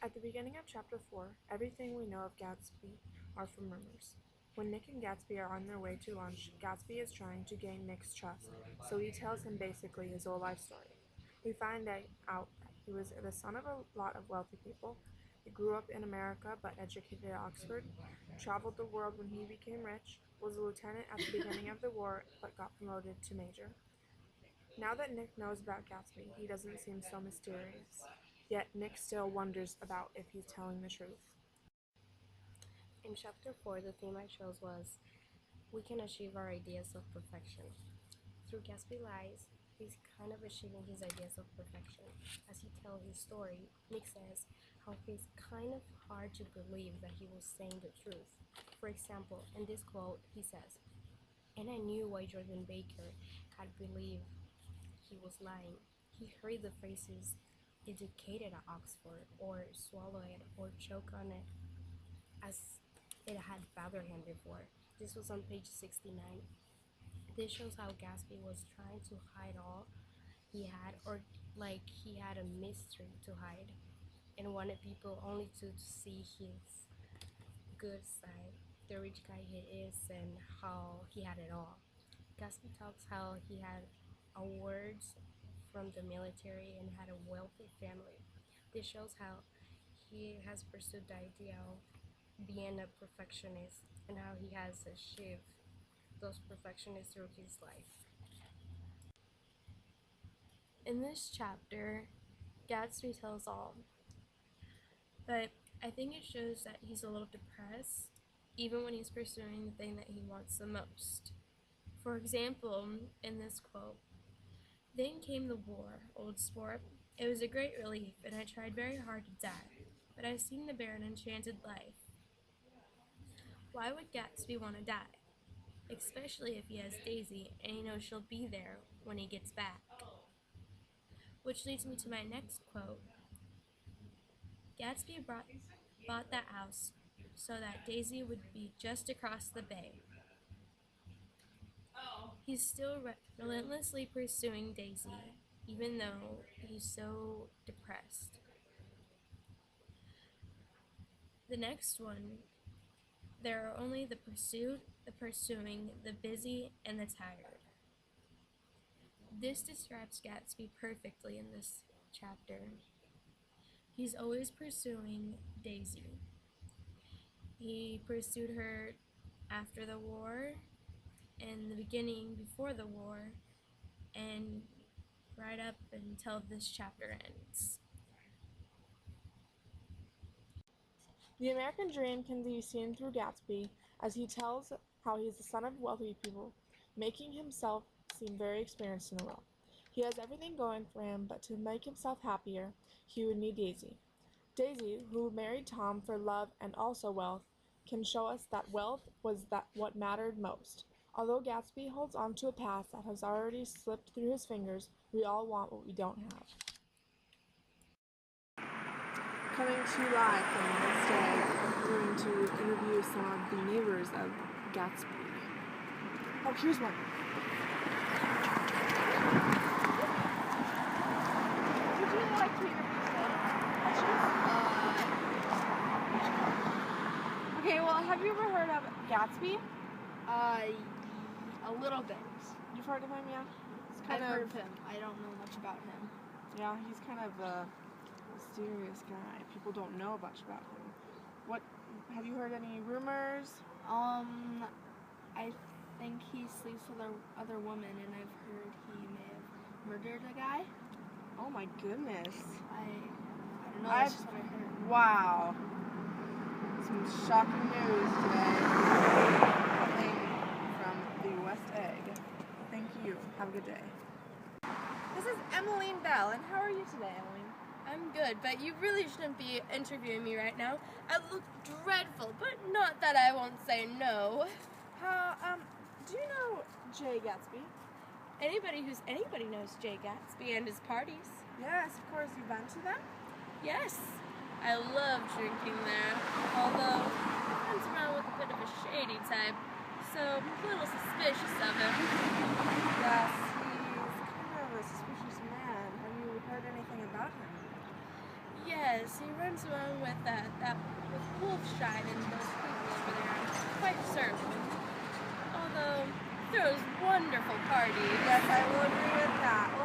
At the beginning of Chapter 4, everything we know of Gatsby are from rumors. When Nick and Gatsby are on their way to lunch, Gatsby is trying to gain Nick's trust, so he tells him basically his whole life story. We find out that he was the son of a lot of wealthy people. He grew up in America but educated at Oxford, traveled the world when he became rich, was a lieutenant at the beginning of the war but got promoted to major. Now that Nick knows about Gatsby, he doesn't seem so mysterious. Yet Nick still wonders about if he's telling the truth. In Chapter 4, the theme I chose was we can achieve our ideas of perfection. Through Gatsby lies, he's kind of achieving his ideas of perfection. As he tells his story, Nick says how it's kind of hard to believe that he was saying the truth. For example, in this quote, he says, "And I knew why Jordan Baker had believed he was lying. He heard the phrases educated at Oxford, or swallow it, or choke on it, as it had bothered him before." This was on page 69. This shows how Gatsby was trying to hide all he had, or like he had a mystery to hide, and wanted people only to see his good side, the rich guy he is, and how he had it all. Gatsby talks how he had awards from the military and had a wealthy family. This shows how he has pursued the idea of being a perfectionist and how he has achieved those perfectionists through his life. In this chapter, Gatsby tells all, but I think it shows that he's a little depressed even when he's pursuing the thing that he wants the most. For example, in this quote, "Then came the war, old sport. It was a great relief, and I tried very hard to die, but I seemed to bear an enchanted life." Why would Gatsby want to die? Especially if he has Daisy and he knows she'll be there when he gets back. Which leads me to my next quote. Gatsby bought that house so that Daisy would be just across the bay. He's still relentlessly pursuing Daisy, even though he's so depressed. The next one, there are only the pursued, the pursuing, the busy, and the tired. This describes Gatsby perfectly in this chapter. He's always pursuing Daisy. He pursued her after the war, in the beginning before the war, and right up until this chapter ends. The American dream can be seen through Gatsby as he tells how he is the son of wealthy people, making himself seem very experienced in the world. He has everything going for him, but to make himself happier, he would need Daisy. Daisy, who married Tom for love and also wealth, can show us that wealth was what mattered most. Although Gatsby holds on to a past that has already slipped through his fingers, we all want what we don't have. Coming to you live from the next day, we're going to interview some of the neighbors of Gatsby. Oh, here's one. Would you like to interview some? Okay, well, have you ever heard of Gatsby? A little bit. You've heard of him, yeah? I've heard of him. I don't know much about him. Yeah, he's kind of a mysterious guy. People don't know much about him. What, have you heard any rumors? I think he sleeps with other women, and I've heard he may have murdered a guy. Oh my goodness. I don't know, that's just what I heard. Wow. Some shocking news today. Coming from the West Egg. Thank you. Have a good day. This is Emmeline Bell, and how are you today, Emmeline? I'm good, but you really shouldn't be interviewing me right now. I look dreadful, but not that I won't say no. Do you know Jay Gatsby? Anybody knows Jay Gatsby and his parties. Yes, of course. You've been to them? Yes, I love drinking there, although he runs around with a bit of a shady type, so I'm a little suspicious of him. Yes, he's kind of a suspicious man. Have you heard anything about him? Yes, does. He runs around with with Wolfshine and those people over there. I'm quite certain. Although throws wonderful parties. Yes, I will agree with that.